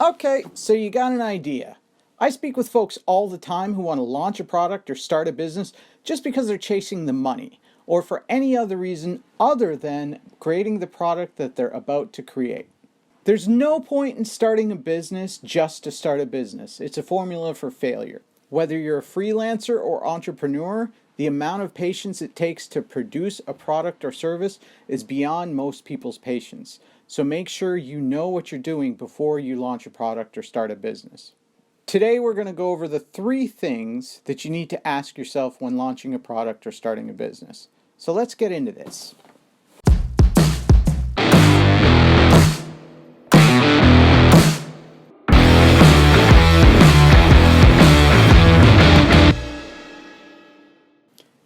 Okay, so you got an idea. I speak with folks all the time who want to launch a product or start a business just because they're chasing the money, or for any other reason other than creating the product that they're about to create. There's no point in starting a business just to start a business. It's a formula for failure. Whether you're a freelancer or entrepreneur, the amount of patience it takes to produce a product or service is beyond most people's patience. So make sure you know what you're doing before you launch a product or start a business. Today we're going to go over the 3 things that you need to ask yourself when launching a product or starting a business. So let's get into this.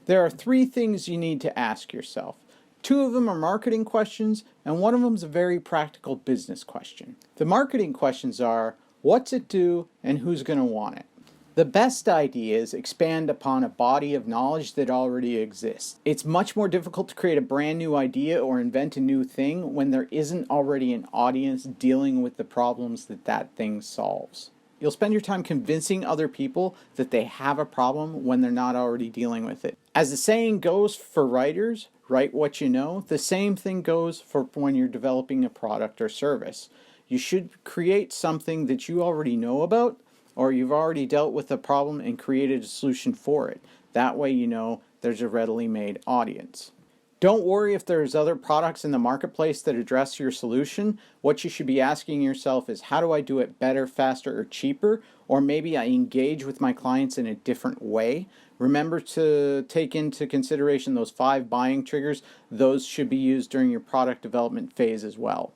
There are 3 things you need to ask yourself. 2 of them are marketing questions, and one of them is a very practical business question. The marketing questions are, what's it do and who's going to want it? The best ideas expand upon a body of knowledge that already exists. It's much more difficult to create a brand new idea or invent a new thing when there isn't already an audience dealing with the problems that thing solves. You'll spend your time convincing other people that they have a problem when they're not already dealing with it. As the saying goes for writers, write what you know, the same thing goes for when you're developing a product or service. You should create something that you already know about, or you've already dealt with a problem and created a solution for it. That way you know there's a readily made audience. Don't worry if there's other products in the marketplace that address your solution. What you should be asking yourself is, how do I do it better, faster, or cheaper? Or maybe I engage with my clients in a different way. Remember to take into consideration those 5 buying triggers. Those should be used during your product development phase as well.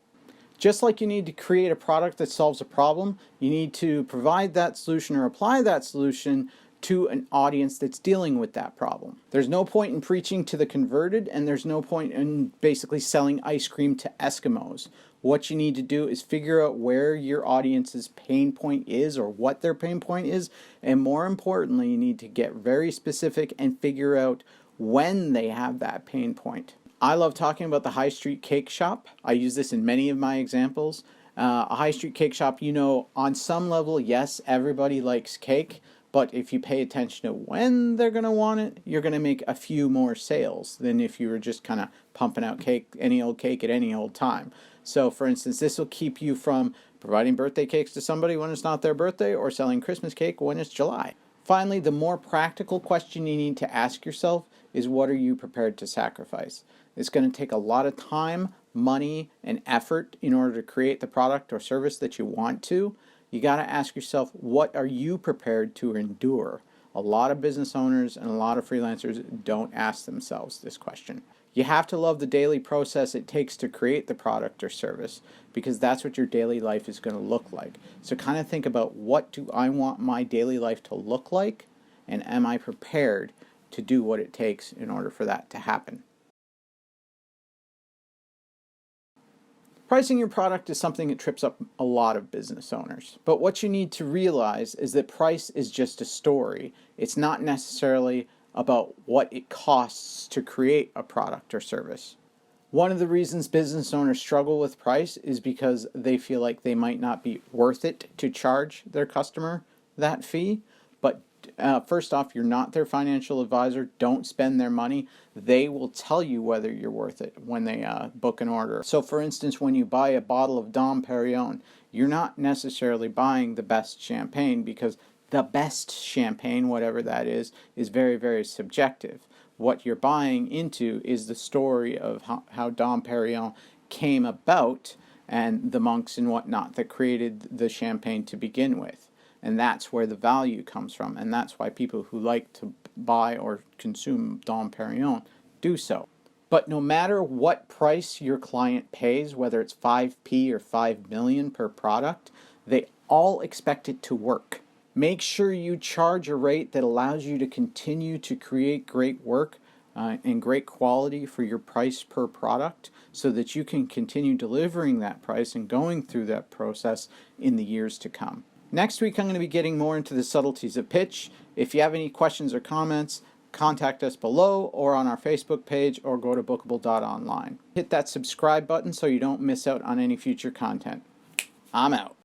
Just like you need to create a product that solves a problem, you need to provide that solution or apply that solution to an audience that's dealing with that problem. There's no point in preaching to the converted, and there's no point in basically selling ice cream to Eskimos. What you need to do is figure out where your audience's pain point is, or what their pain point is, and more importantly, you need to get very specific and figure out when they have that pain point. I love talking about the high street cake shop. I use this in many of my examples. A high street cake shop, on some level, yes, everybody likes cake, but if you pay attention to when they're going to want it, you're going to make a few more sales than if you were just kind of pumping out any old cake at any old time. So for instance, this will keep you from providing birthday cakes to somebody when it's not their birthday, or selling Christmas cake when it's July. Finally, the more practical question you need to ask yourself is, what are you prepared to sacrifice? It's going to take a lot of time, money, and effort in order to create the product or service that you want to. You got to ask yourself, what are you prepared to endure? A lot of business owners and a lot of freelancers don't ask themselves this question. You have to love the daily process it takes to create the product or service, because that's what your daily life is going to look like. So kind of think about, what do I want my daily life to look like, and am I prepared to do what it takes in order for that to happen? Pricing your product is something that trips up a lot of business owners. But what you need to realize is that price is just a story. It's not necessarily about what it costs to create a product or service. One of the reasons business owners struggle with price is because they feel like they might not be worth it to charge their customer that fee. But first off, you're not their financial advisor. Don't spend their money. They will tell you whether you're worth it when they book an order. So for instance, when you buy a bottle of Dom Perignon, you're not necessarily buying the best champagne, because the best champagne, whatever that is very, very subjective. What you're buying into is the story of how Dom Perignon came about, and the monks and whatnot that created the champagne to begin with. And that's where the value comes from, and that's why people who like to buy or consume Dom Perignon do so. But no matter what price your client pays, whether it's 5p or 5 million per product, they all expect it to work. Make sure you charge a rate that allows you to continue to create great work and great quality for your price per product, so that you can continue delivering that price and going through that process in the years to come. Next week, I'm going to be getting more into the subtleties of pitch. If you have any questions or comments, contact us below or on our Facebook page, or go to bookable.online. Hit that subscribe button so you don't miss out on any future content. I'm out.